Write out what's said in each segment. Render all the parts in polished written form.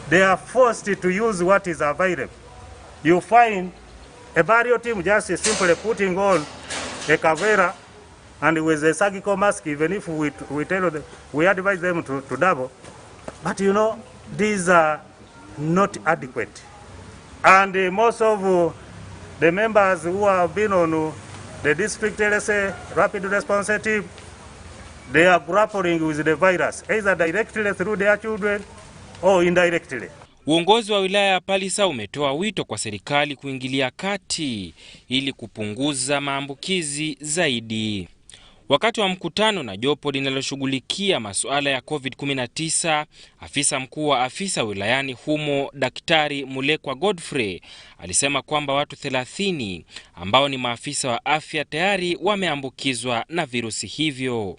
they are forced to use what is available. You find a barrio team just simply putting on a cavera and with a surgical mask, even if we tell them, we advise them to double. But you know, these are not adequate. And most of the members who have been on the district, let's say, rapid response team, they are grappling with the virus, either directly through their children or indirectly. Uongozi wa wilaya ya Palisa umetoa wito kwa serikali kuingilia kati ili kupunguza maambukizi zaidi. Wakati wa mkutano na jopo linaloshughulikia masuala ya COVID-19, afisa mkuu wa afisa wilayani humo Daktari Mulekwa Godfrey alisema kwamba watu 30 ambao ni maafisa wa afya tayari wameambukizwa na virusi hivyo.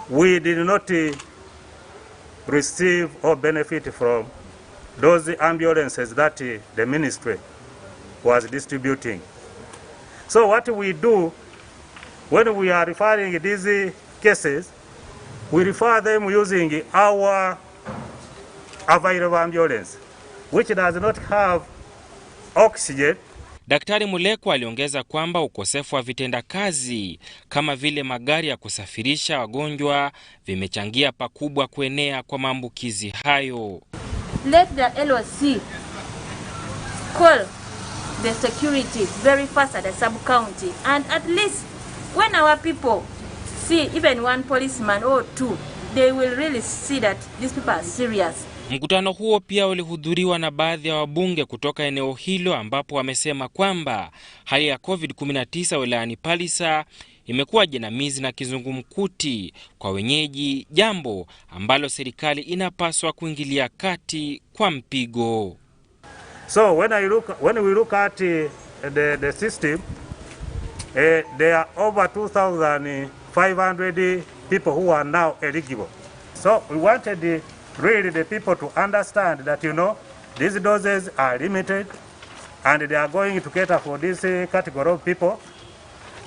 We did not receive or benefit from those ambulances that the ministry was distributing. So what we do when we are referring these cases, we refer them using our available ambulance, which does not have oxygen. Daktari Mulekwa aliongeza kwamba ukosefu wa vitenda kazi kama vile magari ya kusafirisha wagonjwa vimechangia pakubwa kuenea kwa maambukizi hayo. Let the LOC call the security very fast at the sub-county, and at least when our people see even one policeman or two, they will really see that these people are serious. Mkutano huo pia ulihudhuriwa na baadhi ya wabunge kutoka eneo hilo, ambapo wamesema kwamba hali ya COVID-19 wilayani Palisa imekuwa jinamizi na kizungumkuti kwa wenyeji, jambo ambalo serikali inapaswa kuingilia kati kwa mpigo. So when we look at the system, there are over 2,500 people who are now eligible. So we wanted really the people to understand that, you know, these doses are limited and they are going to cater for this category of people.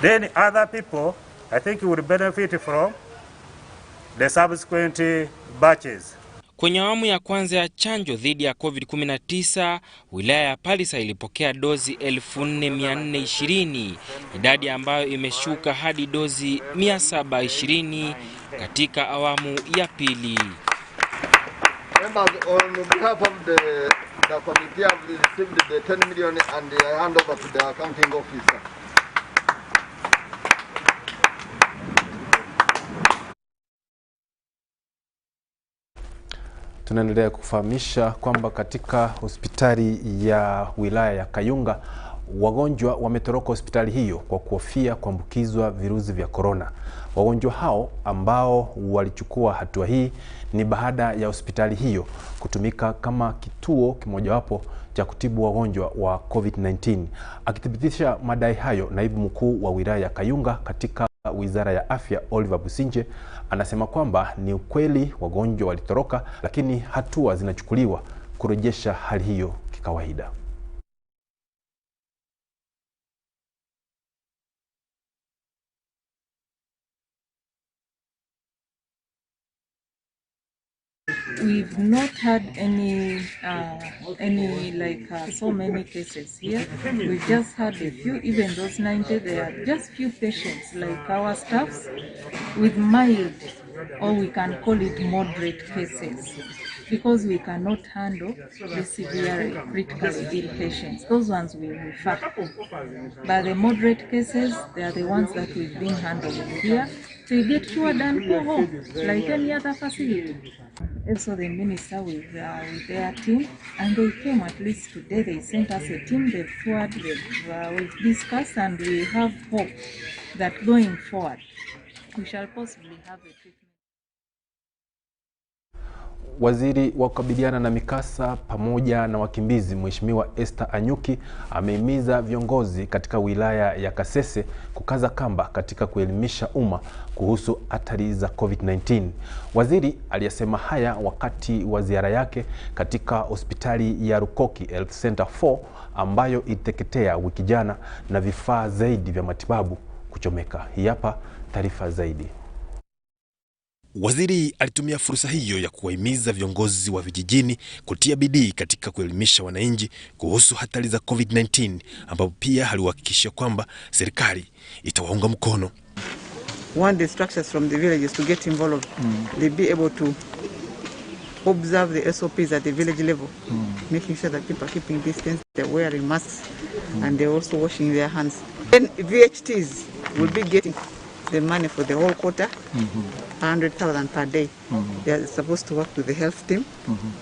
Then other people, I think, will benefit from the subsequent batches. Kwenye awamu ya kwanza ya chanjo dhidi ya COVID-19, wilaya ya Palisa ilipokea dozi 4,420, idadi ambayo imeshuka hadi dozi 720 katika awamu ya pili. Members, on behalf of the committee, have received the 10 million and I hand over to the accounting officer. Tunaendelea kufahamisha kwamba katika hospitali ya wilaya ya Kayunga, wagonjwa wametoroka hospitali hiyo kwa kuhofia kuambukizwa virusi vya corona. Wagonjwa hao ambao walichukua hatua hii ni baada ya hospitali hiyo kutumika kama kituo kimojawapo cha kutibu wagonjwa wa COVID-19. Akithibitisha madai hayo, naibu mkuu wa wilaya ya Kayunga katika Wizara ya Afya Oliver Businje anasema kwamba ni ukweli wagonjwa walitoroka, lakini hatua zinachukuliwa kurejesha hali hiyo kikawaida. We've not had any so many cases here. We've just had a few, even those 90, there are just few patients like our staffs with mild, or we can call it moderate cases, because we cannot handle the severe critically ill patients. Those ones we refer. But the moderate cases, they are the ones that we've been handling here. So you get cured and go home like any other facility. Also the minister with their team, and they came at least today. They sent us a team, they've toured, we've discussed, and we have hope that going forward we shall possibly have a treatment. Waziri wa kukabiliana na mikasa pamoja na wakimbizi Mheshimiwa Esther Anyuki amehimiza viongozi katika wilaya ya Kasese kukaza kamba katika kuelimisha umma kuhusu hatari za COVID-19. Waziri aliyasema haya wakati wa ziara yake katika hospitali ya Rukoki Health Center 4 ambayo iliteketea wiki jana na vifaa zaidi vya matibabu kuchomeka. Hii hapa taarifa zaidi. Waziri alitumia fursa hiyo ya kuwahimiza viongozi wa vijijini kutia bidii katika kuelimisha wananchi kuhusu hatari za COVID-19, ambapo pia aliwahakikishia kwamba serikali itawaunga mkono. Want the structures from the villages to get involved. They be able to observe the SOPs at the village level, making sure that people are keeping distance, they're wearing masks, and they're also washing their hands. Then VHTs will be getting the money for the whole quarter, 100,000 per day. They are supposed to work with the health team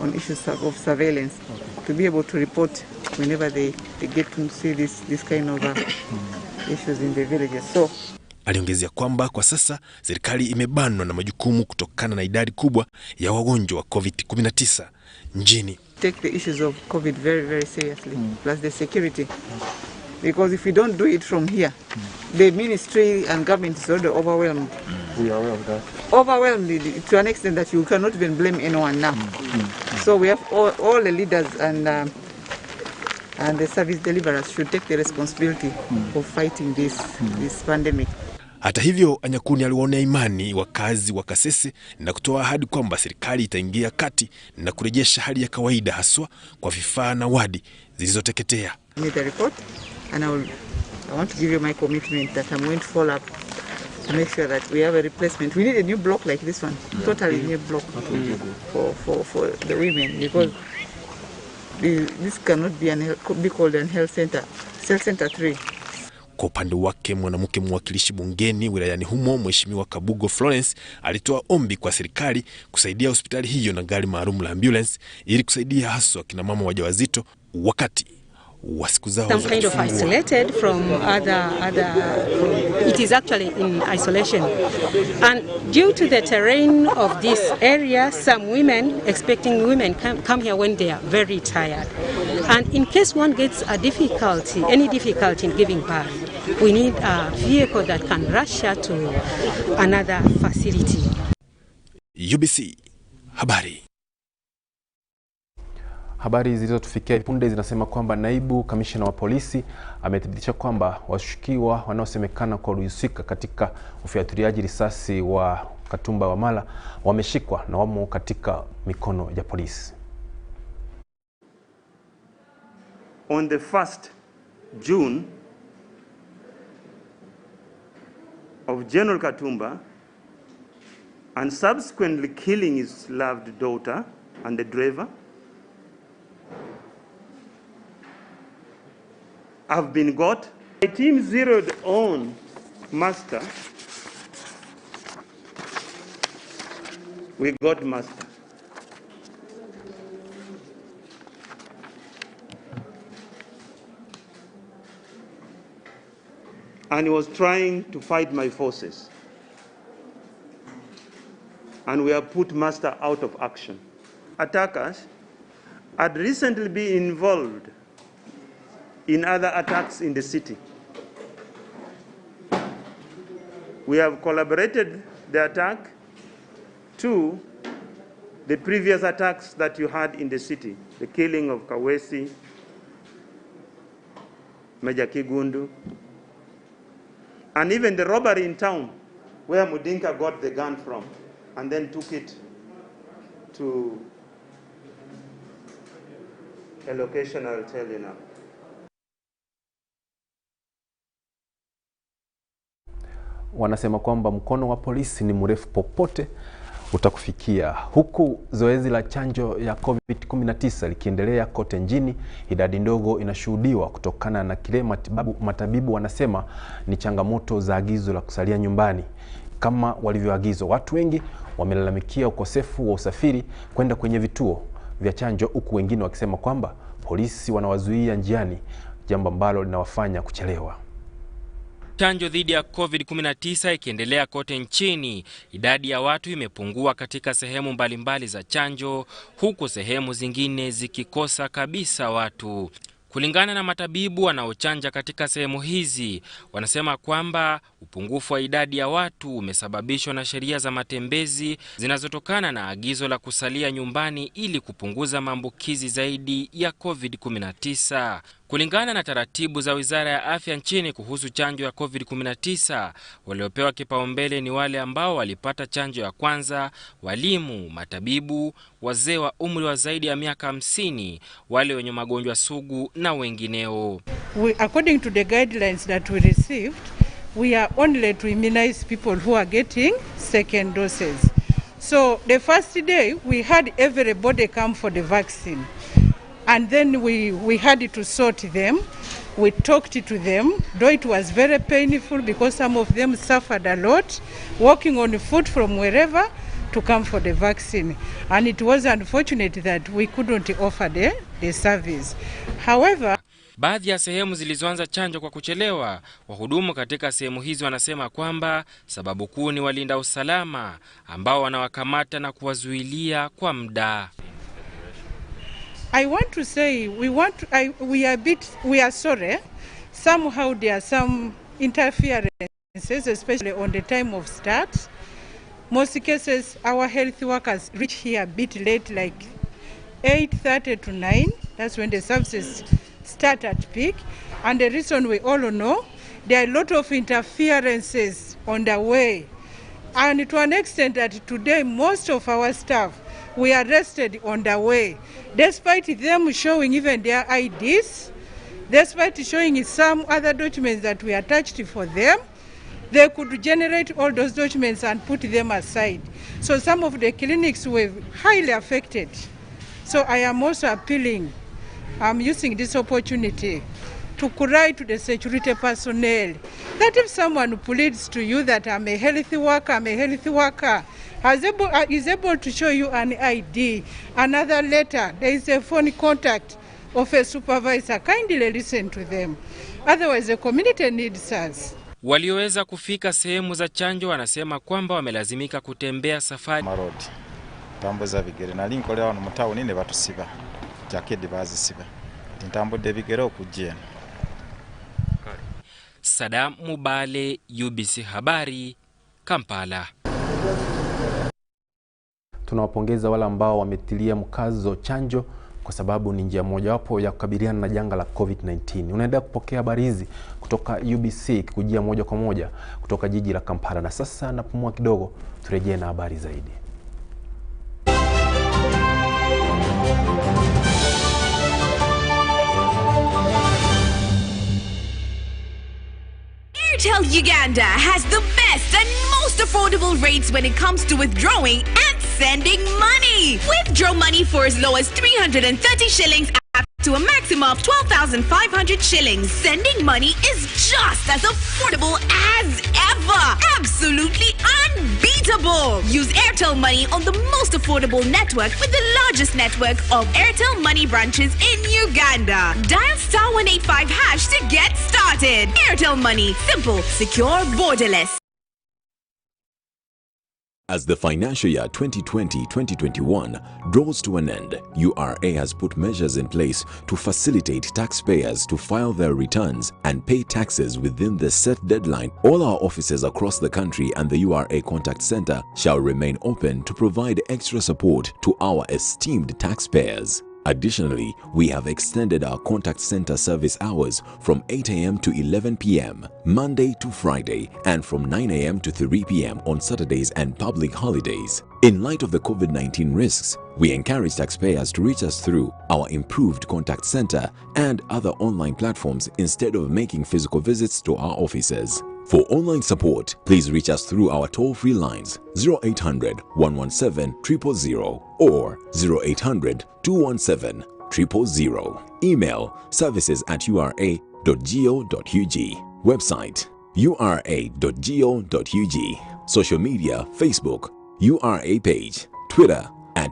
on issues of surveillance, to be able to report whenever they get to see this kind of issues in the villages. So aliongezea kwamba kwa sasa serikali imebanwa na majukumu kutokana na idadi kubwa ya wagonjwa wa COVID-19 nchini. Take the issues of COVID very, very seriously, plus the security. Because if we don't do it from here, the ministry and government is already overwhelmed. We are aware of that. Overwhelmed to an extent that you cannot even blame anyone now. So we have all the leaders and the service deliverers should take the responsibility of fighting this pandemic. Hata hivyo, Anyakuni aliwaonea imani wakazi wa Kasese na kutoa ahadi kwamba serikali itaingia kati na kurejesha hali ya kawaida, haswa kwa vifaa na wadi zilizoteketea. Need a report, and I want to give you my commitment that I'm going to follow up to make sure that we have a replacement. We need a new block like this one, totally new block for the women, because this cannot be called a health center. Cell center 3. Kwa upande wake, mwanamke mwakilishi bungeni wilayani humo, Mheshimiwa Kabugo Florence, alitoa ombi kwa serikali kusaidia hospitali hiyo na gari maalum la ambulance ili kusaidia haswa kina mama wajawazito wakati wa siku zao. Some kind of isolated from other it is actually in isolation, and due to the terrain of this area, some women come here when they are very tired, and in case one gets any difficulty in giving birth, we need a vehicle that can rush her to another facility. UBC Habari. Habari zilizotufikia punde zinasema kwamba naibu kamishna wa polisi amethibitisha kwamba washukiwa wanaosemekana kuhusika katika ufyatuliaji risasi wa Katumba wa Mala wameshikwa na wamo katika mikono ya polisi. On the 1st June of General Katumba, and subsequently killing his loved daughter and the driver, have been got. The team zeroed on Master. We got Master. And he was trying to fight my forces. And we have put Master out of action. Attackers had recently been involved in other attacks in the city. We have collaborated the attack to the previous attacks that you had in the city, the killing of Kawesi, Major Kigundu, and even the robbery in town where Mudinka got the gun from and then took it to a location I'll tell you now. Wanasema kwamba mkono wa polisi ni mrefu popote utakufikia. Huku zoezi la chanjo ya COVID-19 likiendelea kote nchini, idadi ndogo inashuhudiwa kutokana na kile matabibu wanasema ni changamoto za agizo la kusalia nyumbani kama walivyoagizwa. Watu wengi wamelalamikia ukosefu wa usafiri kwenda kwenye vituo vya chanjo, huku wengine wakisema kwamba polisi wanawazuia njiani, jambo ambalo linawafanya kuchelewa. Chanjo dhidi ya COVID-19 ikiendelea kote nchini, idadi ya watu imepungua katika sehemu mbalimbali za chanjo, huku sehemu zingine zikikosa kabisa watu. Kulingana na matabibu wanaochanja katika sehemu hizi, wanasema kwamba upungufu wa idadi ya watu umesababishwa na sheria za matembezi zinazotokana na agizo la kusalia nyumbani ili kupunguza maambukizi zaidi ya COVID-19. Kulingana na taratibu za Wizara ya Afya nchini kuhusu chanjo ya COVID-19, waliopewa kipaumbele ni wale ambao walipata chanjo ya kwanza, walimu, matabibu, wazee wa umri wa zaidi ya miaka 50, wale wenye magonjwa sugu na wengineo. According to the guidelines that we received, we are only to immunize people who are getting second doses. So the first day we had everybody come for the vaccine. And then we had to sort them. We talked to them, though it was very painful because some of them suffered a lot, walking on foot from wherever to come for the vaccine. And it was unfortunate that we couldn't offer the service. However, baadhi ya sehemu zilizoanza chanjo kwa kuchelewa, wahudumu katika sehemu hizo wanasema kwamba sababu kuu ni walinda usalama ambao wanawakamata na kuwazuilia kwa muda. I want to say we are sorry. Somehow there are some interferences, especially on the time of start. Most cases, our health workers reach here a bit late, like 8:30 to 9. That's when the services start at peak. And the reason we all know, there are a lot of interferences on the way. And to an extent that today, most of our staff, we arrested on the way, despite them showing even their IDs, despite showing some other documents that we attached for them. They could generate all those documents and put them aside. So some of the clinics were highly affected. So I am also appealing, I'm using this opportunity to cry to the security personnel that if someone pleads to you that I'm a healthy worker, is able to show you an ID, another letter, there is a phone contact of a supervisor, kindly listen to them. Otherwise the community needs us. Walioweza kufika sehemu za chanjo wanasema kwamba wamelazimika kutembea safari marodi tambo za bigere nali nkolera no mutawo nine batusiba jakedi bazisiba ntambo de bigere okujena. Sadam Mubale, UBC Habari, Kampala. Tunawapongeza wale ambao wametilia mkazo chanjo kwa sababu ni njia mojawapo ya kukabiliana na janga la COVID-19. Unaendelea kupokea habari hizi kutoka UBC kujia moja kwa moja kutoka jiji la Kampala. Na sasa napumua kidogo, turejee na habari zaidi. Airtel Uganda has the best and most affordable rates when it comes to withdrawing and sending money. Withdraw money for as low as 330 shillings up to a maximum of 12,500 shillings. Sending money is just as affordable as ever. Absolutely unbeatable. Use Airtel Money on the most affordable network with the largest network of Airtel Money branches in Uganda. Dial *185# to get started. Airtel Money. Simple, secure, borderless. As the financial year 2020-2021 draws to an end, URA has put measures in place to facilitate taxpayers to file their returns and pay taxes within the set deadline. All our offices across the country and the URA Contact Center shall remain open to provide extra support to our esteemed taxpayers. Additionally, we have extended our contact center service hours from 8 a.m. to 11 p.m. Monday to Friday and from 9 a.m. to 3 p.m. on Saturdays and public holidays. In light of the COVID-19 risks, we encourage taxpayers to reach us through our improved contact center and other online platforms instead of making physical visits to our offices. For online support, please reach us through our toll-free lines 0800 117 000 or 0800 217 000. Email services@ura.go.ug. Website ura.go.ug. Social media Facebook URA page, Twitter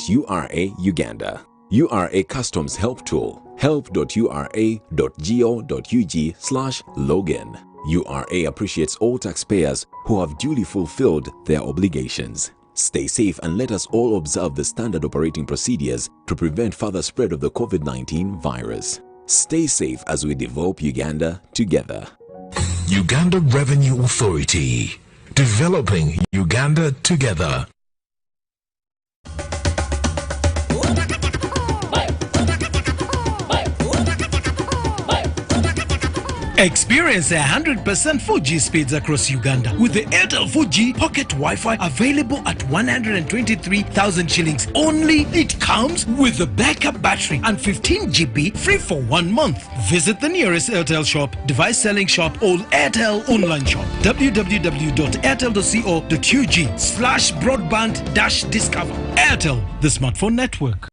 @URA Uganda. URA Customs Help Tool help.ura.go.ug/login. URA appreciates all taxpayers who have duly fulfilled their obligations. Stay safe and let us all observe the standard operating procedures to prevent further spread of the COVID-19 virus. Stay safe as we develop Uganda together. Uganda Revenue Authority, developing Uganda together. Experience 100% 4G speeds across Uganda with the Airtel 4G Pocket Wi-Fi available at 123,000 shillings only. It comes with a backup battery and 15 GB free for 1 month. Visit the nearest Airtel shop, device selling shop or Airtel online shop. www.airtel.co.ug/broadband-discover. Airtel, the smartphone network.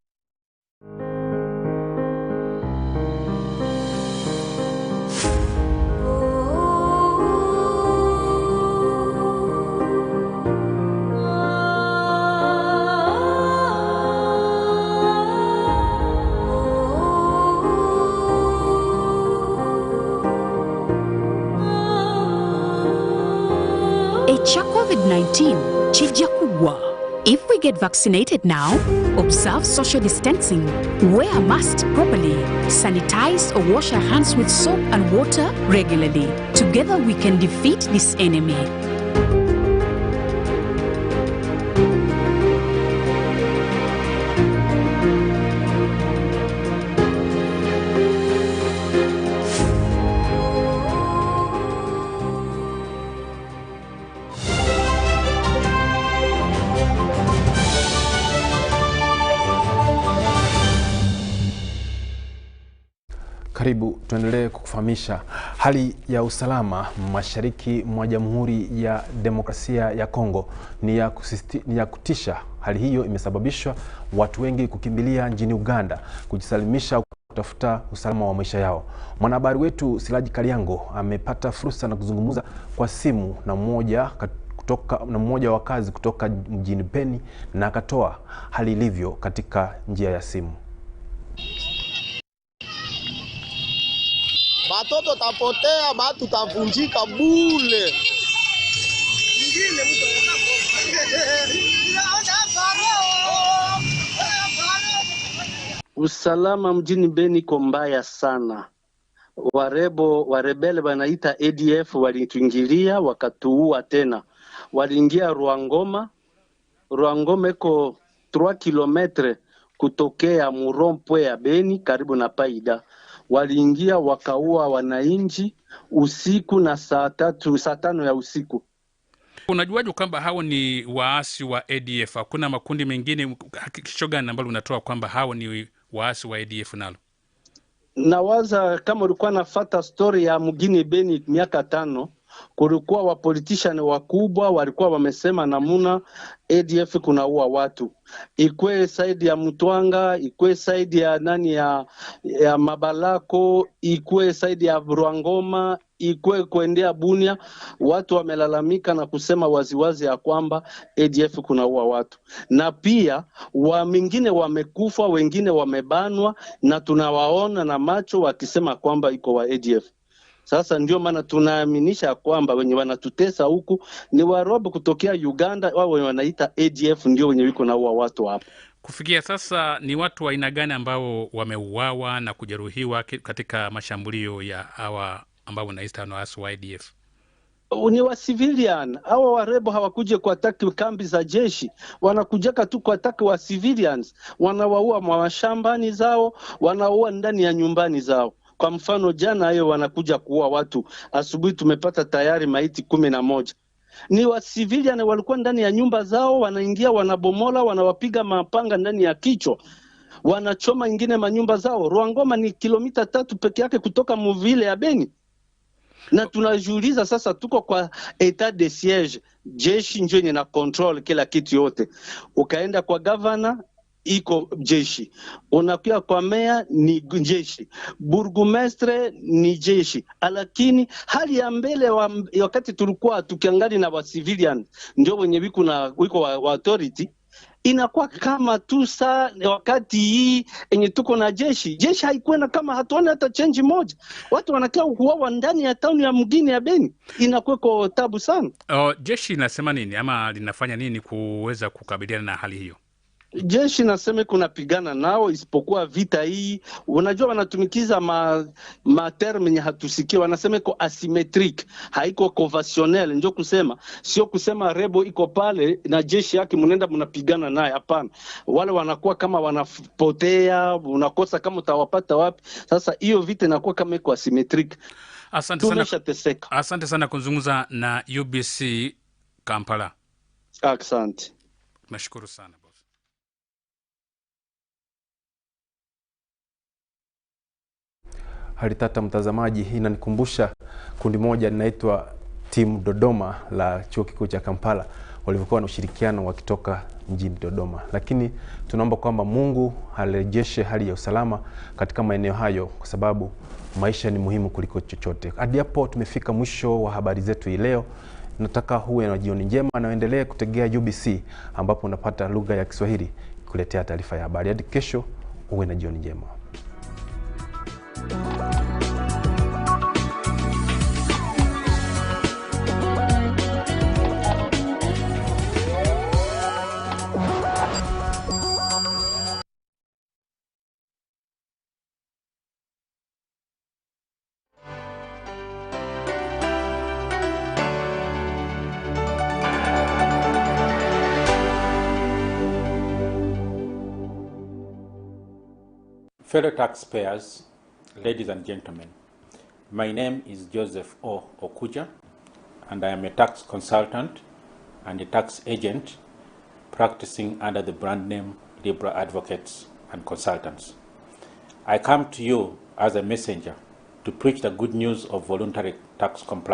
Echa COVID-19 chija kubwa. If we get vaccinated now, observe social distancing, wear a mask properly, sanitize or wash our hands with soap and water regularly. Together we can defeat this enemy. Karibu tuendelee kukufahamisha hali ya usalama mashariki mwa Jamhuri ya Demokrasia ya Kongo ni ya kutisha. Hali hiyo imesababisha watu wengi kukimbilia nchini Uganda kujisalimisha kutafuta usalama wa maisha yao. Mwanahabari wetu Silaji Kaliango amepata fursa na kuzungumza kwa simu na mmoja wa kazi kutoka mjini Beni na akatoa hali ilivyo katika njia ya simu. Batoto tapotea, batu tavunjika bule. Usalama mjini Beni iko mbaya sana. Warebele wanaita ADF walituingilia wakatuua tena. Waliingia Ruangoma. Ruangoma iko 3 kilometre kutokea Murompwe ya Beni karibu na Paida. Waliingia wakaua wananchi usiku na saa 5 ya usiku. Unajuaje kwamba hao ni waasi wa ADF? Hakuna makundi mengine? Hakikisho gani ambalo unatoa kwamba hao ni waasi wa ADF nalo? Nawaza kama ulikuwa nafuata story ya mgini Beni miaka 5, kulikuwa wa politician wakubwa walikuwa wamesema namuna ADF kunaua watu. Ikwe side ya Mutwanga, ikwe side ya nani ya Mabalako, ikwe side ya Ruangoma, ikwe kuendea Bunia, watu wamelalamika na kusema waziwazi ya kwamba ADF kunaua watu. Na pia mingine wamekufa, wengine wamebanwa na tunawaona na macho wakisema kwamba iko wa ADF. Sasa ndio maana tunaaminisha kwamba wenye wanatutesa huku ni warobo kutokea Uganda, wao wanaita ADF ndio wenye wiko na watu hapa. Kufikia sasa ni watu wa aina gani ambao wameuawa na kujeruhiwa katika mashambulio ya hawa ambao wanaita waasi wa ADF? Ni wa civilian. Hawa warebo hawakuje kuataki kambi za jeshi, wanakujaka tu kuataki wa civilians. Wanawaua mashambani zao, wanaua ndani ya nyumbani zao. Kwa mfano jana hayo wanakuja kuua watu. Asubuhi tumepata tayari maiti 11. Ni wa civilian walikuwa ndani ya nyumba zao, wanaingia wanabomola, wanawapiga mapanga ndani ya kichwa. Wanachoma ingine manyumba zao. Ruangoma ni kilomita 3 peke yake kutoka muvile ya Beni. Na tunajiuliza sasa tuko kwa etat de siege. Jeshi ndio yenye na control kila kitu yote. Ukaenda kwa governor iko jeshi, unakuja kwa meya ni jeshi, burgomestre ni jeshi. Lakini hali ya mbele wakati tulikuwa tukiangali na wa civilian ndio wenye wiko wa authority, inakuwa kama tu saa wakati hii enye tuko na jeshi haikwenda kama hatuone hata change moja. Watu wanakaa kuuawa ndani ya town ya mgini ya Beni, inakuwa kwa tabu sana. Jeshi linasema nini ama linafanya nini kuweza kukabiliana na hali hiyo? Jeshi nasema kunapigana nao, isipokuwa vita hii unajua wanatumikiza term yenye hatusikia. Wanasema iko asymmetric, haiko conventionnel. Ndio kusema sio kusema rebo iko pale na jeshi yake mnaenda mnapigana naye, hapana. Wale wanakuwa kama wanapotea, unakosa kama utawapata wapi. Sasa hiyo vita inakuwa kama iko asymmetric. Tumeshateseka. Asante sana kuzungumza na UBC Kampala. Asante. Nashukuru sana. Hali tata mtazamaji, inanikumbusha kundi moja linaitwa timu Dodoma la chuo kikuu cha Kampala walivyokuwa na ushirikiano wakitoka mjini Dodoma. Lakini tunaomba kwamba Mungu arejeshe hali ya usalama katika maeneo hayo kwa sababu maisha ni muhimu kuliko chochote. Hadi hapo tumefika mwisho wa habari zetu hii leo. Nataka huwe na jioni njema na uendelee kutegea UBC ambapo unapata lugha ya Kiswahili kuletea taarifa ya habari. Hadi kesho uwe na jioni njema. Fellow taxpayers, ladies and gentlemen, my name is Joseph O. Okuja, and I am a tax consultant and a tax agent practicing under the brand name Libra Advocates and Consultants. I come to you as a messenger to preach the good news of voluntary tax compliance